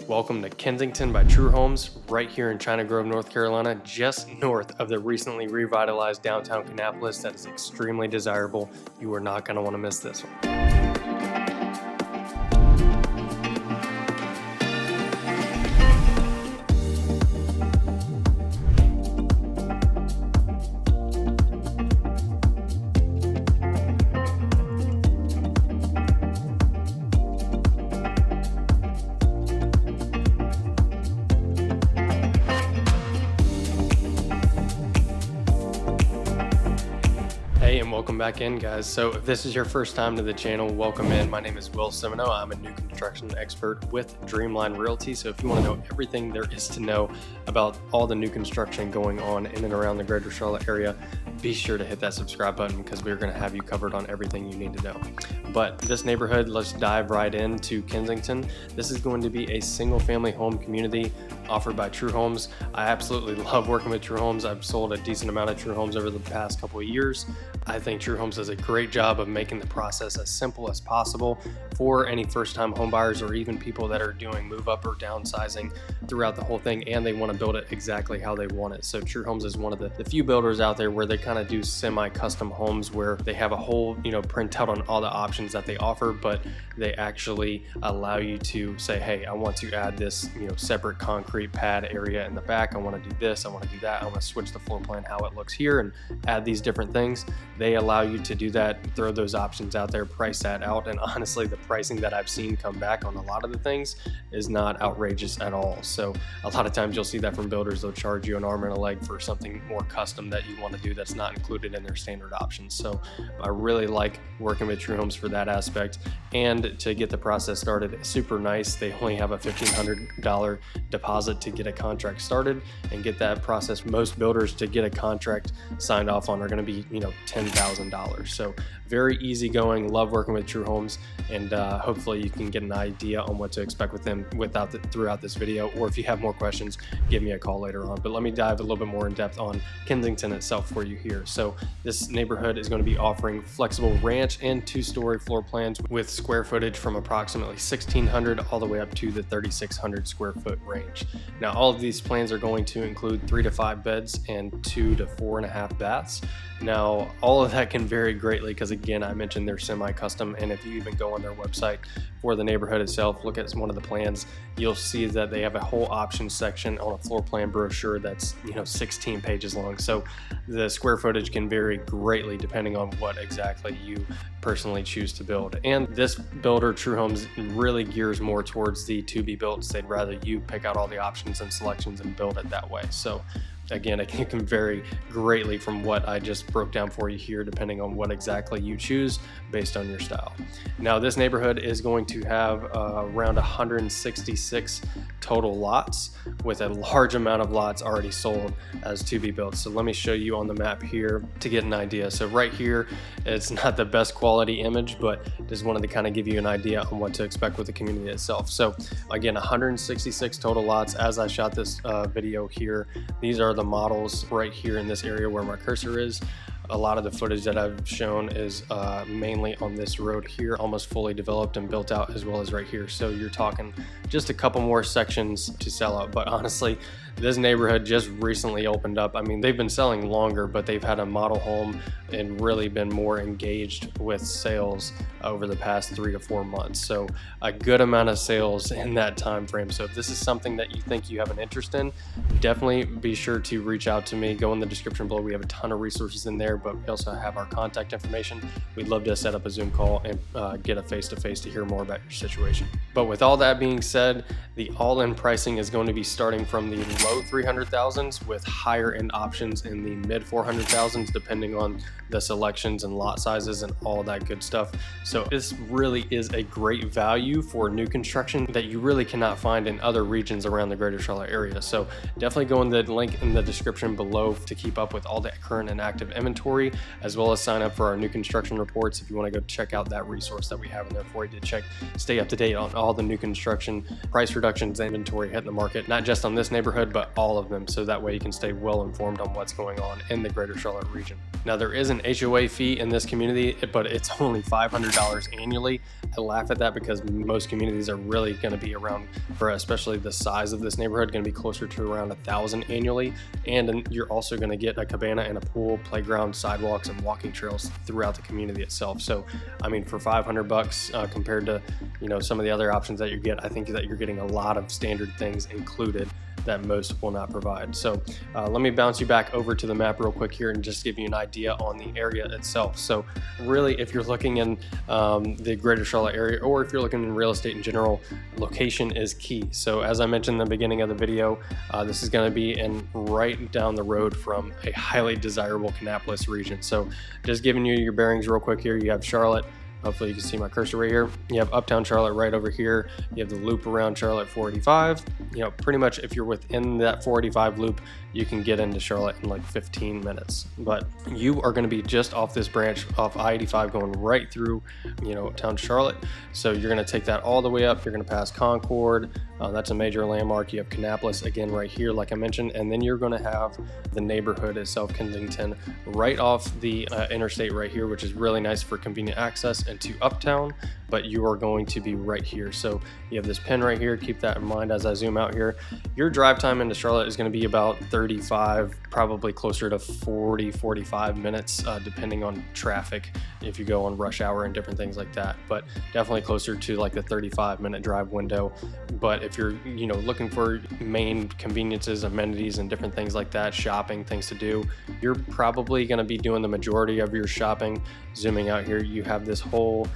Welcome to Kensington by True Homes, right here in China Grove, North Carolina, just north of the recently revitalized downtown Kannapolis that is extremely desirable. You are not going to want to miss this one. Hey, and welcome back in, guys. So if this is your first time to the channel, welcome in. My name is Will Simoneaux. I'm a new construction expert with Dreamline Realty. So if you want to know everything there is to know about all the new construction going on in and around the greater Charlotte area, be sure to hit that subscribe button because we're going to have you covered on everything you need to know. But this neighborhood, let's dive right into Kensington. This is going to be a single family home community offered by True Homes. I absolutely love working with True Homes. I've sold a decent amount of True Homes over the past couple of years. I think True Homes does a great job of making the process as simple as possible for any first-time home buyers or even people that are doing move-up or downsizing throughout the whole thing, and they want to build it exactly how they want it. So True Homes is one of the few builders out there where they kind of do semi-custom homes where they have a whole printout on all the options that they offer, but they actually allow you to say, hey, I want to add this separate concrete pad area in the back. I want to do this, I want to do that, I want to switch the floor plan how it looks here and add these different things. They allow you to do that, throw those options out there, price that out, and honestly the pricing that I've seen come back on a lot of the things is not outrageous at all. So a lot of times you'll see that from builders. They'll charge you an arm and a leg for something more custom that you want to do that's not included in their standard options. So I really like working with True Homes for that aspect. And to get the process started, super nice. They only have a $1,500 deposit to get a contract started and get that process. Most builders to get a contract signed off on are going to be $10,000. So very easy going. Love working with True Homes, and hopefully you can get an idea on what to expect with them throughout this video. Or if you have more questions, give me a call later on. But let me dive a little bit more in depth on Kensington itself for you here. So this neighborhood is going to be offering flexible ranch and two-story floor plans with square footage from approximately 1,600 all the way up to the 3,600 square foot range. Now all of these plans are going to include 3 to 5 beds and 2 to 4.5 baths. Now, all of that can vary greatly because, again, I mentioned they're semi-custom, and if you even go on their website for the neighborhood itself, look at one of the plans, you'll see that they have a whole options section on a floor plan brochure that's 16 pages long. So the square footage can vary greatly depending on what exactly you personally choose to build. And this builder, True Homes, really gears more towards the to-be-builts. They'd rather you pick out all the options and selections and build it that way. So again, it can vary greatly from what I just broke down for you here, depending on what exactly you choose based on your style. Now, this neighborhood is going to have around 166 total lots, with a large amount of lots already sold as to be built. So let me show you on the map here to get an idea. So right here, it's not the best quality image, but just wanted to kind of give you an idea on what to expect with the community itself. So again, 166 total lots as I shot this video here. These are the models right here in this area where my cursor is. A lot of the footage that I've shown is mainly on this road here, almost fully developed and built out, as well as right here. So you're talking just a couple more sections to sell out. But honestly, this neighborhood just recently opened up. I mean, they've been selling longer, but they've had a model home and really been more engaged with sales over the past 3 to 4 months. So a good amount of sales in that time frame. So if this is something that you think you have an interest in, definitely be sure to reach out to me. Go in the description below. We have a ton of resources in there, but we also have our contact information. We'd love to set up a Zoom call and get a face-to-face to hear more about your situation. But with all that being said, the all-in pricing is going to be starting from the low 300,000s with higher end options in the mid 400,000s, depending on the selections and lot sizes and all that good stuff. So this really is a great value for new construction that you really cannot find in other regions around the greater Charlotte area. So definitely go in the link in the description below to keep up with all the current and active inventory, as well as sign up for our new construction reports if you want to go check out that resource that we have in there for you to stay up to date on all the new construction, price reduction introductions and inventory hitting the market, not just on this neighborhood, but all of them. So that way you can stay well informed on what's going on in the greater Charlotte region. Now, there is an HOA fee in this community, but it's only $500 annually. I laugh at that because most communities are really going to be around, for especially the size of this neighborhood, going to be closer to around $1,000 annually. And you're also going to get a cabana and a pool, playground, sidewalks, and walking trails throughout the community itself. So, I mean, for $500 compared to, you know, some of the other options that you get, I think that you're getting a lot of standard things included that most will not provide. So let me bounce you back over to the map real quick here and just give you an idea on the area itself. So really, if you're looking in the greater Charlotte area, or if you're looking in real estate in general, location is key. So as I mentioned in the beginning of the video, this is going to be right down the road from a highly desirable Kannapolis region. So just giving you your bearings real quick here, you have Charlotte. Hopefully you can see my cursor right here. You have uptown Charlotte right over here. You have the loop around Charlotte 485. You know, pretty much if you're within that 485 loop, you can get into Charlotte in like 15 minutes. But you are going to be just off this branch off I-85 going right through, you know, town Charlotte. So you're going to take that all the way up. You're going to pass Concord. That's a major landmark. You have Kannapolis again right here, like I mentioned, and then you're going to have the neighborhood itself, Kensington, right off the interstate right here, which is really nice for convenient access into uptown. But you are going to be right here. So you have this pin right here. Keep that in mind as I zoom out here. Your drive time into Charlotte is going to be about 35, probably closer to 40, 45 minutes, depending on traffic, if you go on rush hour and different things like that. But definitely closer to like the 35-minute drive window. But if you're, you know, looking for main conveniences, amenities, and different things like that, shopping, things to do, you're probably going to be doing the majority of your shopping. Zooming out here, you have this whole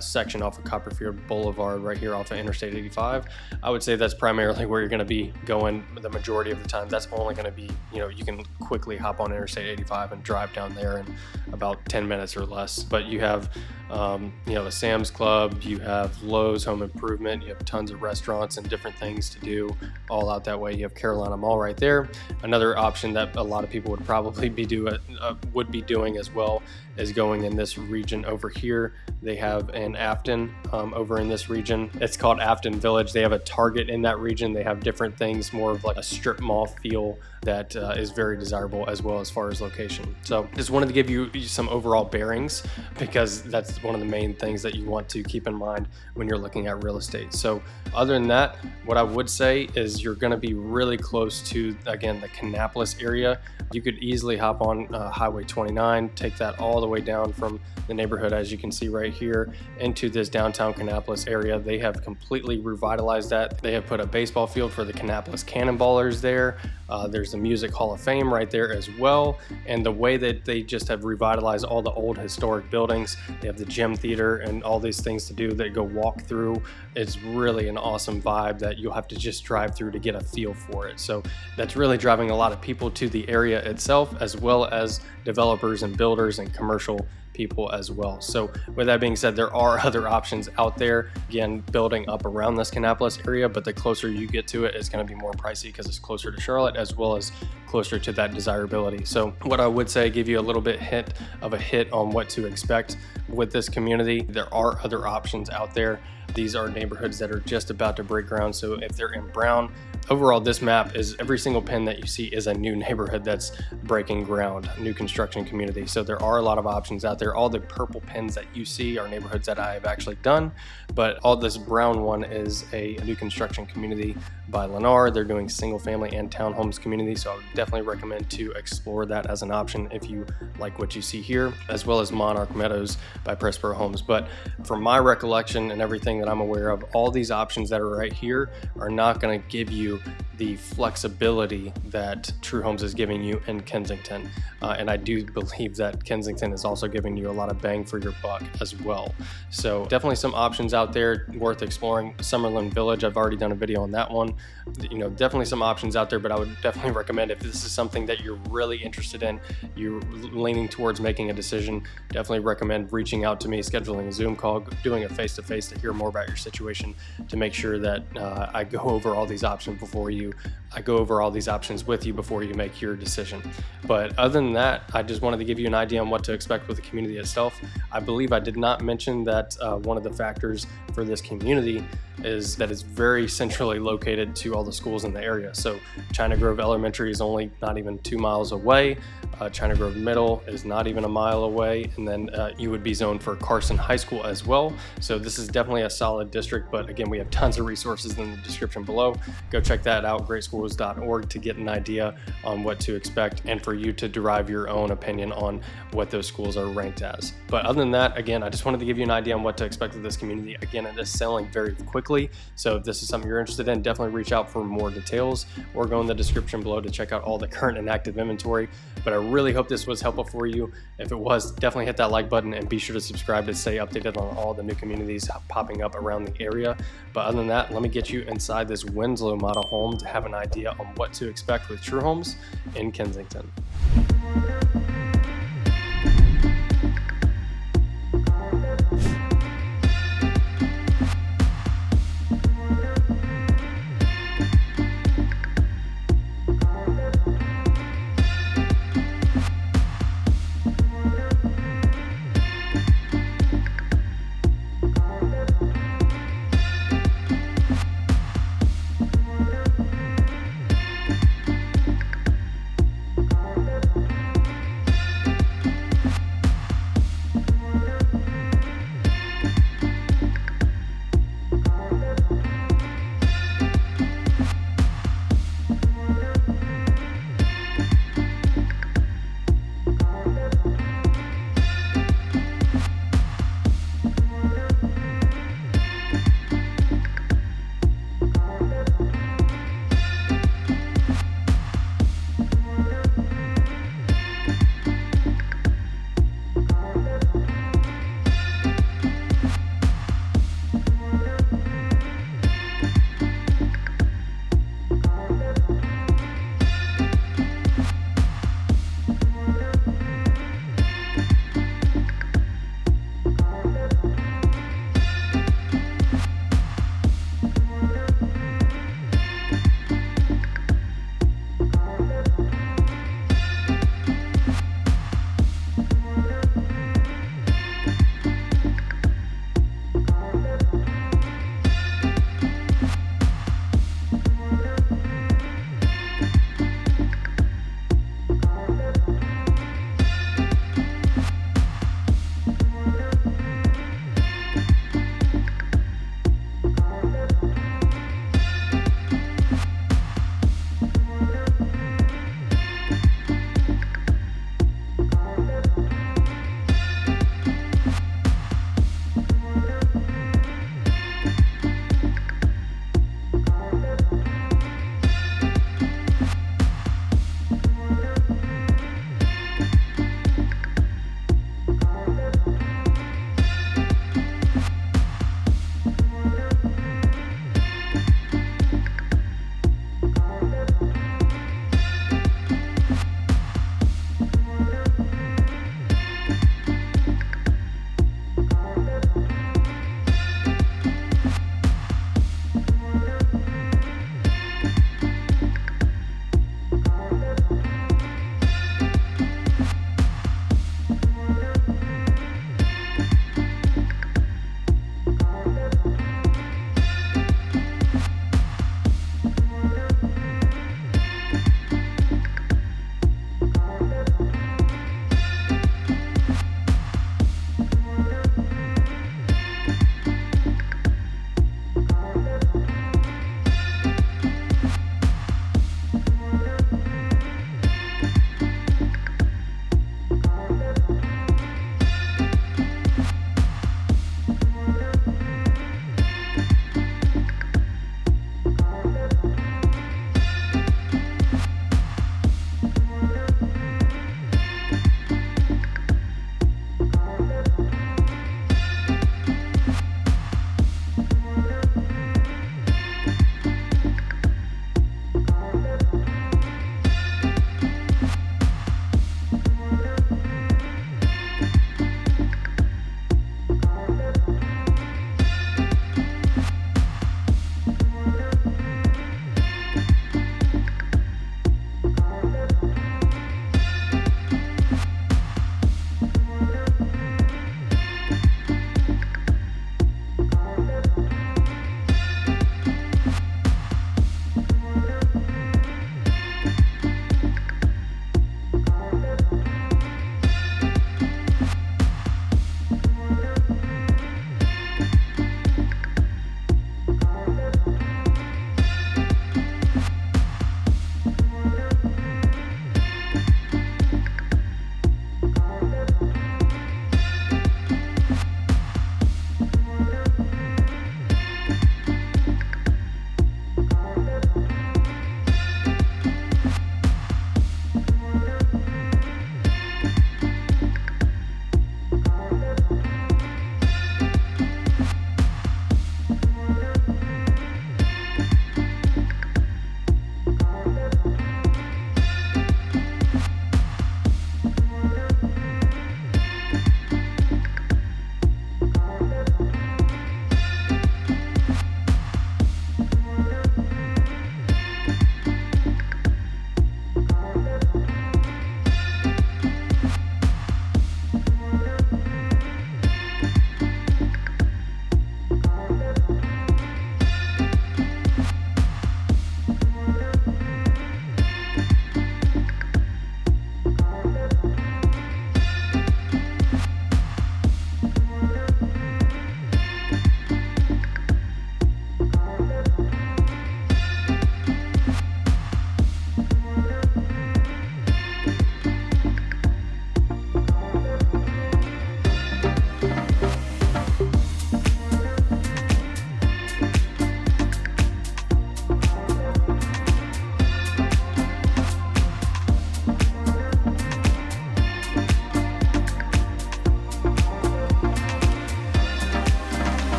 section off of Copperfield Boulevard right here off of Interstate 85. I would say that's primarily where you're going to be going the majority of the time. That's only going to be, you know, you can quickly hop on Interstate 85 and drive down there in about 10 minutes or less. But you have, you know, the Sam's Club, you have Lowe's Home Improvement, you have tons of restaurants and different things to do all out that way. You have Carolina Mall right there. Another option that a lot of people would probably be doing as well is going in this region over here. They have an Afton over in this region. It's called Afton Village. They have a Target in that region. They have different things, more of like a strip mall feel that is very desirable as well as far as location. So just wanted to give you some overall bearings because that's one of the main things that you want to keep in mind when you're looking at real estate. So other than that, what I would say is you're going to be really close to, again, the Kannapolis area. You could easily hop on Highway 29, take that all the way down from the neighborhood, as you can see right here, into this downtown Kannapolis area. They have completely revitalized that. They have put a baseball field for the Kannapolis Cannonballers there. There's the Music Hall of Fame right there as well. And the way that they just have revitalized all the old historic buildings, they have the gym theater and all these things to do that go walk through. It's really an awesome vibe that you'll have to just drive through to get a feel for it. So that's really driving a lot of people to the area itself, as well as developers and builders and commercial people as well. So with that being said, there are other options out there, again, building up around this Kannapolis area, but the closer you get to it, it's going to be more pricey because it's closer to Charlotte as well as closer to that desirability. So what I would say, give you a little bit hit on what to expect with this community. There are other options out there. These are neighborhoods that are just about to break ground. So if they're in brown, overall, this map is every single pin that you see is a new neighborhood that's breaking ground, new construction community. So there are a lot of options out there. All the purple pins that you see are neighborhoods that I have actually done, but all this brown one is a new construction community by Lennar. They're doing single family and townhomes community. So I would definitely recommend to explore that as an option if you like what you see here, as well as Monarch Meadows by Pressborough Homes. But from my recollection and everything that I'm aware of, all these options that are right here are not going to give you the flexibility that True Homes is giving you in Kensington. And I do believe that Kensington is also giving you a lot of bang for your buck as well. So definitely some options out there worth exploring. Summerlin Village, I've already done a video on that one. You know, definitely some options out there, but I would definitely recommend, if this is something that you're really interested in, you're leaning towards making a decision, definitely recommend reaching out to me, scheduling a Zoom call, doing a face-to-face to hear more about your situation, to make sure that I go over all these options with you before you make your decision. But other than that, I just wanted to give you an idea on what to expect with the community itself. I believe I did not mention that one of the factors for this community is that it's very centrally located to all the schools in the area. So China Grove Elementary is only not even 2 miles away. China Grove Middle is not even a mile away, and then you would be zoned for Carson High School as well. So this is definitely a solid district, but again, we have tons of resources in the description below. Go check that out, greatschools.org, to get an idea on what to expect and for you to derive your own opinion on what those schools are ranked as. But other than that, again, I just wanted to give you an idea on what to expect of this community. Again, it is selling very quickly, so if this is something you're interested in, definitely reach out for more details or go in the description below to check out all the current and active inventory. But I really hope this was helpful for you. If it was, definitely hit that like button and be sure to subscribe to stay updated on all the new communities popping up around the area. But other than that, let me get you inside this Winslow model home to have an idea on what to expect with True Homes in Kensington.